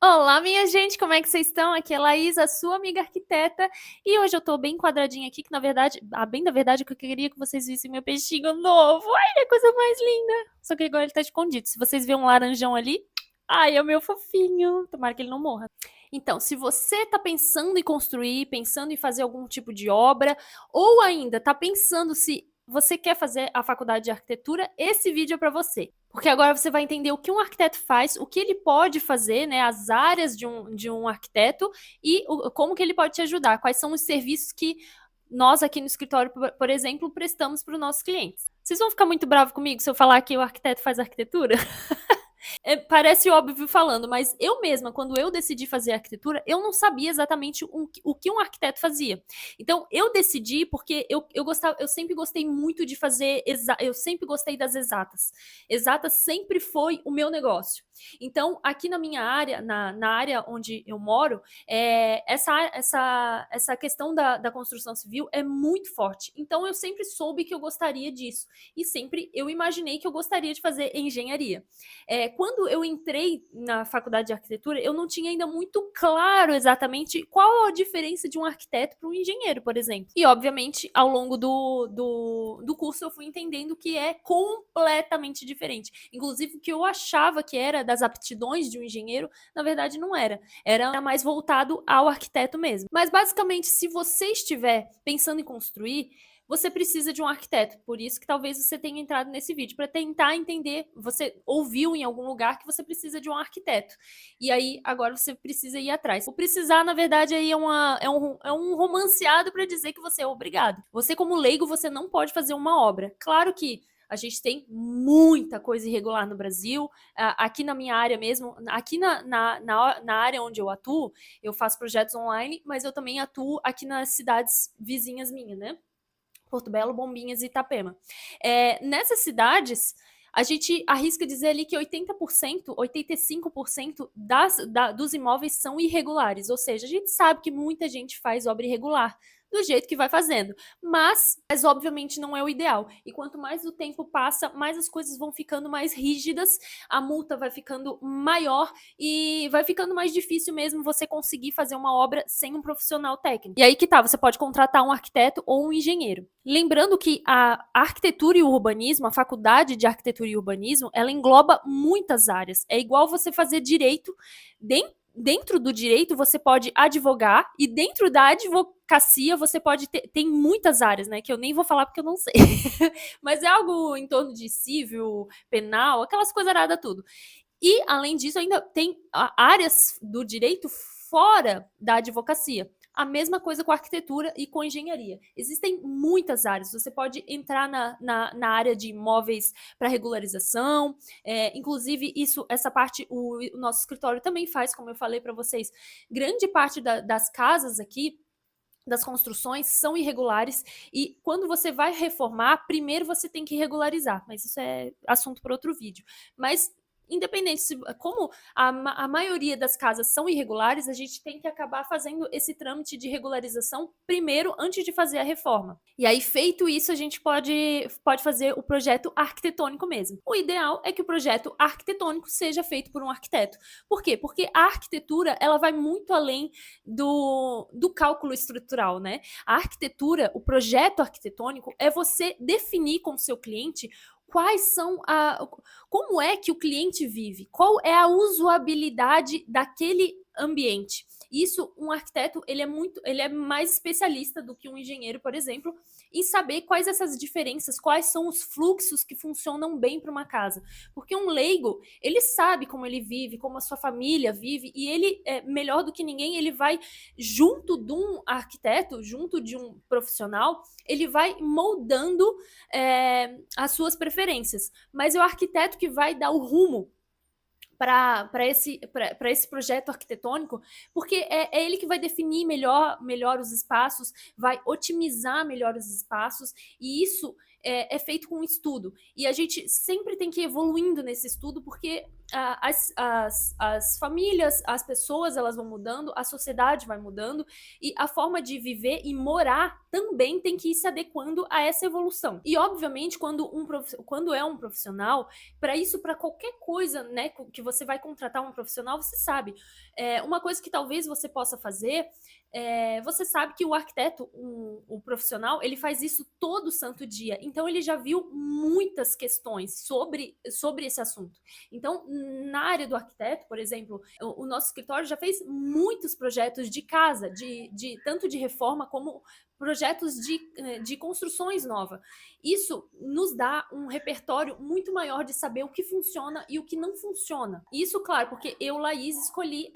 Olá, minha gente, como é que vocês estão? Aqui é a Laís, a sua amiga arquiteta, e hoje eu tô bem quadradinha aqui, que na verdade, bem da verdade, que eu queria que vocês vissem meu peixinho novo. Ai, ele é a coisa mais linda. Só que agora ele tá escondido. Se vocês verem um laranjão ali, ai, é o meu fofinho. Tomara que ele não morra. Então, se você tá pensando em construir, pensando em fazer algum tipo de obra, ou ainda tá pensando se você quer fazer a faculdade de arquitetura, esse vídeo é para você. Porque agora você vai entender o que um arquiteto faz, o que ele pode fazer, né, as áreas de um arquiteto e como que ele pode te ajudar, quais são os serviços que nós aqui no escritório, por exemplo, prestamos para os nossos clientes. Vocês vão ficar muito bravos comigo se eu falar que o arquiteto faz arquitetura? Parece óbvio falando, mas eu mesma, quando eu decidi fazer arquitetura, eu não sabia exatamente o que um arquiteto fazia. Então, eu decidi porque eu sempre gostei muito de fazer, eu sempre gostei das exatas. Exatas sempre foi o meu negócio. Então, aqui na minha área, na área onde eu moro, essa questão da construção civil é muito forte. Então, eu sempre soube que eu gostaria disso. E sempre eu imaginei que eu gostaria de fazer engenharia. Quando eu entrei na faculdade de arquitetura, eu não tinha ainda muito claro exatamente qual a diferença de um arquiteto para um engenheiro, por exemplo. E, obviamente, ao longo do curso, eu fui entendendo que é completamente diferente. Inclusive, o que eu achava que era das aptidões de um engenheiro, na verdade, não era. Era mais voltado ao arquiteto mesmo. Mas, basicamente, se você estiver pensando em construir, você precisa de um arquiteto. Por isso que talvez você tenha entrado nesse vídeo, para tentar entender. Você ouviu em algum lugar que você precisa de um arquiteto. E aí, agora você precisa ir atrás. O precisar, na verdade, aí é um romanceado para dizer que você é obrigado. Você, como leigo, você não pode fazer uma obra. Claro que a gente tem muita coisa irregular no Brasil. Aqui na minha área mesmo, aqui na área onde eu atuo, eu faço projetos online, mas eu também atuo aqui nas cidades vizinhas minhas, né? Porto Belo, Bombinhas e Itapema. Nessas cidades, a gente arrisca dizer ali que 80%, 85% dos imóveis são irregulares. Ou seja, a gente sabe que muita gente faz obra irregular do jeito que vai fazendo. Mas obviamente não é o ideal. E quanto mais o tempo passa, mais as coisas vão ficando mais rígidas, a multa vai ficando maior e vai ficando mais difícil mesmo você conseguir fazer uma obra sem um profissional técnico. E aí que tá, você pode contratar um arquiteto ou um engenheiro. Lembrando que a arquitetura e o urbanismo, a faculdade de arquitetura e urbanismo, ela engloba muitas áreas. É igual você fazer direito. Dentro do direito, você pode advogar, e dentro da advocacia, você pode ter. Tem muitas áreas, né? Que eu nem vou falar porque eu não sei. Mas é algo em torno de civil, penal, aquelas coisas aradas tudo. E, além disso, ainda tem áreas do direito fora da advocacia. A mesma coisa com a arquitetura e com a engenharia. Existem muitas áreas. Você pode entrar na área de imóveis para regularização. Inclusive, essa parte o nosso escritório também faz, como eu falei para vocês. Grande parte das casas aqui, das construções, são irregulares, e quando você vai reformar, primeiro você tem que regularizar, mas isso é assunto para outro vídeo. Mas independente, como a maioria das casas são irregulares, a gente tem que acabar fazendo esse trâmite de regularização primeiro, antes de fazer a reforma. E aí, feito isso, a gente pode fazer o projeto arquitetônico mesmo. O ideal é que o projeto arquitetônico seja feito por um arquiteto. Por quê? Porque a arquitetura, ela vai muito além do cálculo estrutural, né? A arquitetura, o projeto arquitetônico, é você definir com o seu cliente quais são como é que o cliente vive, qual é a usabilidade daquele ambiente. Isso, um arquiteto, ele é mais especialista do que um engenheiro, por exemplo, em saber quais essas diferenças, quais são os fluxos que funcionam bem para uma casa. Porque um leigo, ele sabe como ele vive, como a sua família vive, e ele, melhor do que ninguém, ele vai junto de um arquiteto, junto de um profissional, ele vai moldando as suas preferências. Mas é o arquiteto que vai dar o rumo para esse projeto arquitetônico, porque é ele que vai definir melhor os espaços, vai otimizar melhor os espaços, e isso é feito com estudo. E a gente sempre tem que ir evoluindo nesse estudo, porque as famílias, as pessoas, elas vão mudando, a sociedade vai mudando e a forma de viver e morar também tem que ir se adequando a essa evolução. E obviamente quando é um profissional, para isso, para qualquer coisa, né, que você vai contratar um profissional, você sabe, uma coisa que talvez você possa fazer, você sabe que o arquiteto, o profissional, ele faz isso todo santo dia. Então ele já viu muitas questões sobre esse assunto. Então, na área do arquiteto, por exemplo, o nosso escritório já fez muitos projetos de casa, tanto de reforma como projetos de construções novas. Isso nos dá um repertório muito maior de saber o que funciona e o que não funciona. Isso, claro, porque eu, Laís, escolhi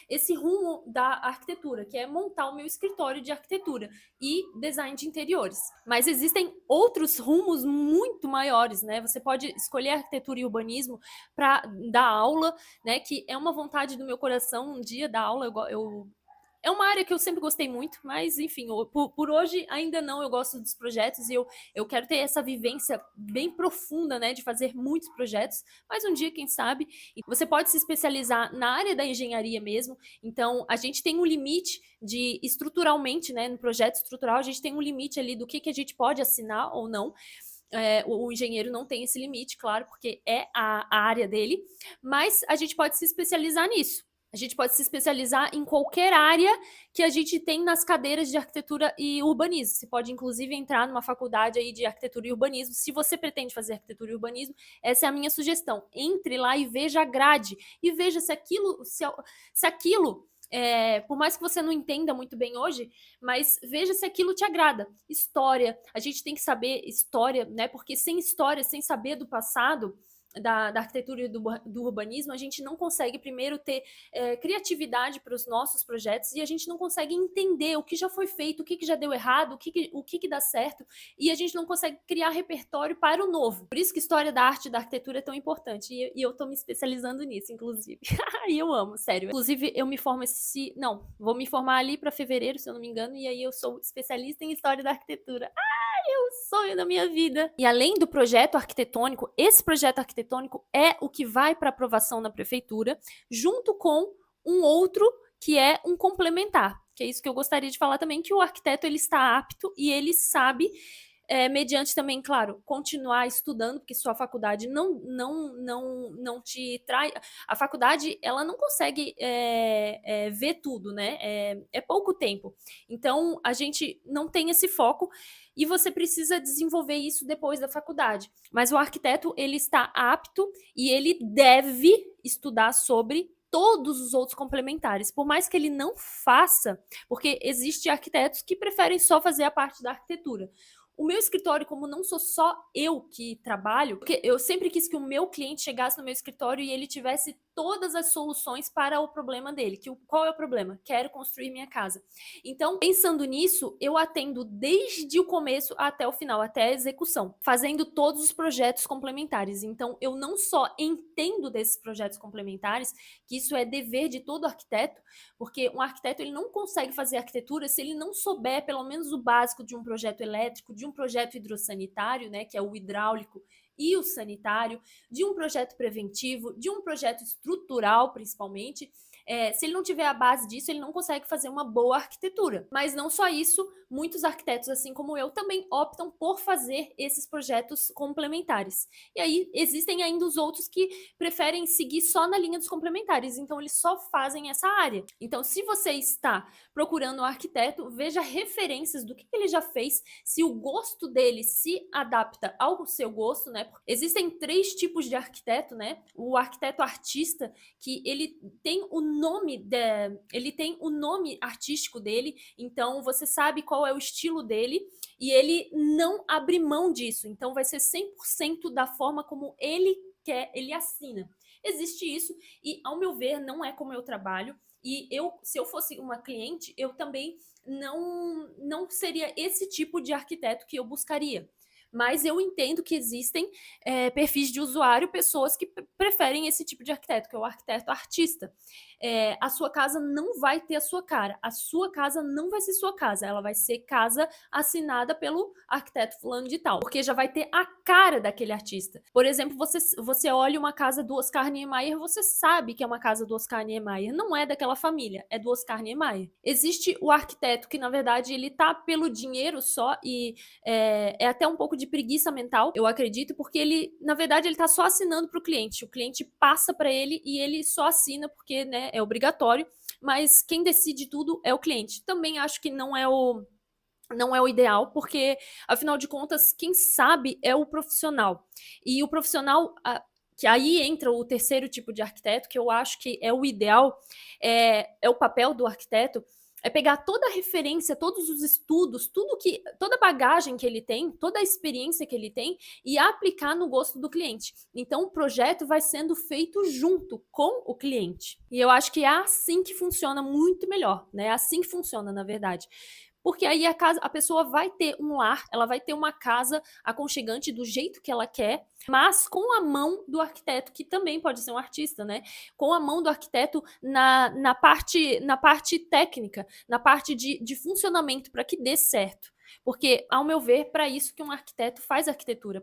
esse rumo da arquitetura, que é montar o meu escritório de arquitetura e design de interiores. Mas existem outros rumos muito maiores, né? Você pode escolher arquitetura e urbanismo para dar aula, né? Que é uma vontade do meu coração um dia dar aula. É uma área que eu sempre gostei muito, mas enfim, por hoje ainda não. Eu gosto dos projetos e eu quero ter essa vivência bem profunda, né, de fazer muitos projetos, mas um dia, quem sabe. E você pode se especializar na área da engenharia mesmo. Então, a gente tem um limite de estruturalmente, né, no projeto estrutural, a gente tem um limite ali do que a gente pode assinar ou não. O engenheiro não tem esse limite, claro, porque é a área dele, mas a gente pode se especializar nisso. A gente pode se especializar em qualquer área que a gente tem nas cadeiras de arquitetura e urbanismo. Você pode, inclusive, entrar numa faculdade aí de arquitetura e urbanismo. Se você pretende fazer arquitetura e urbanismo, essa é a minha sugestão. Entre lá e veja a grade. E veja se aquilo por mais que você não entenda muito bem hoje, mas veja se aquilo te agrada. História, a gente tem que saber história, né? Porque sem história, sem saber do passado, da arquitetura e do urbanismo, a gente não consegue primeiro ter criatividade para os nossos projetos e a gente não consegue entender o que já foi feito, o que já deu errado, o que dá certo, e a gente não consegue criar repertório para o novo. Por isso que história da arte e da arquitetura é tão importante, e eu tô me especializando nisso, inclusive. E eu amo, sério. Inclusive, eu me formo vou me formar ali para fevereiro, se eu não me engano, e aí eu sou especialista em história da arquitetura. Sonho da minha vida. E além do projeto arquitetônico, esse projeto arquitetônico é o que vai para aprovação na prefeitura, junto com um outro que é um complementar, que é isso que eu gostaria de falar também, que o arquiteto ele está apto e ele sabe, mediante também, claro, continuar estudando, porque sua faculdade não te traz. A faculdade ela não consegue ver tudo, né? É pouco tempo. Então a gente não tem esse foco e você precisa desenvolver isso depois da faculdade. Mas o arquiteto ele está apto e ele deve estudar sobre todos os outros complementares, por mais que ele não faça, porque existem arquitetos que preferem só fazer a parte da arquitetura. O meu escritório, como não sou só eu que trabalho, porque eu sempre quis que o meu cliente chegasse no meu escritório e ele tivesse todas as soluções para o problema dele. Qual é o problema? Quero construir minha casa. Então, pensando nisso, eu atendo desde o começo até o final, até a execução, fazendo todos os projetos complementares. Então, eu não só entendo desses projetos complementares, que isso é dever de todo arquiteto, porque um arquiteto ele não consegue fazer arquitetura se ele não souber pelo menos o básico de um projeto elétrico, de um projeto hidrossanitário, né, que é o hidráulico e o sanitário, de um projeto preventivo, de um projeto estrutural, principalmente. Se ele não tiver a base disso, ele não consegue fazer uma boa arquitetura. Mas não só isso, muitos arquitetos, assim como eu, também optam por fazer esses projetos complementares. E aí existem ainda os outros que preferem seguir só na linha dos complementares, então eles só fazem essa área. Então, se você está procurando um arquiteto, veja referências do que ele já fez, se o gosto dele se adapta ao seu gosto, né? Existem 3 tipos de arquiteto, né? O arquiteto artista, que ele tem ele tem o nome artístico dele, então você sabe qual é o estilo dele e ele não abre mão disso. Então vai ser 100% da forma como ele quer, ele assina. Existe isso e, ao meu ver, não é como eu trabalho. E se eu fosse uma cliente, eu também não seria esse tipo de arquiteto que eu buscaria. Mas eu entendo que existem perfis de usuário, pessoas que preferem esse tipo de arquiteto, que é o arquiteto artista. A sua casa não vai ter a sua cara, a sua casa não vai ser sua casa, ela vai ser casa assinada pelo arquiteto fulano de tal, porque já vai ter a cara daquele artista. Por exemplo, você olha uma casa do Oscar Niemeyer, você sabe que é uma casa do Oscar Niemeyer, não é daquela família, é do Oscar Niemeyer. Existe o arquiteto que, na verdade, ele tá pelo dinheiro só e é até um pouco de preguiça mental, eu acredito, porque ele, na verdade, ele tá só assinando para o cliente passa para ele e ele só assina porque, né, é obrigatório, mas quem decide tudo é o cliente. Também acho que não é o ideal, porque, afinal de contas, quem sabe é o profissional. E o profissional, que aí entra o terceiro tipo de arquiteto, que eu acho que é o ideal, é o papel do arquiteto, é pegar toda a referência, todos os estudos, toda a bagagem que ele tem, toda a experiência que ele tem e aplicar no gosto do cliente. Então o projeto vai sendo feito junto com o cliente. E eu acho que é assim que funciona muito melhor, né? É assim que funciona, na verdade. Porque aí a pessoa vai ter um lar, ela vai ter uma casa aconchegante do jeito que ela quer, mas com a mão do arquiteto, que também pode ser um artista, né? Com a mão do arquiteto na parte técnica, na parte de funcionamento, para que dê certo. Porque, ao meu ver, para isso que um arquiteto faz arquitetura.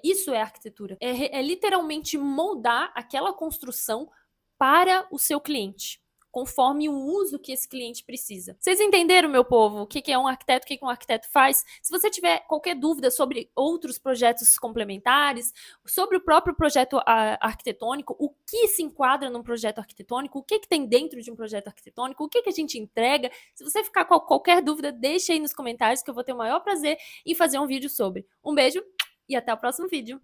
Isso é arquitetura. É literalmente moldar aquela construção para o seu cliente, conforme o uso que esse cliente precisa. Vocês entenderam, meu povo, o que é um arquiteto, o que um arquiteto faz? Se você tiver qualquer dúvida sobre outros projetos complementares, sobre o próprio projeto arquitetônico, o que se enquadra num projeto arquitetônico, o que tem dentro de um projeto arquitetônico, o que a gente entrega, se você ficar com qualquer dúvida, deixa aí nos comentários que eu vou ter o maior prazer em fazer um vídeo sobre. Um beijo e até o próximo vídeo.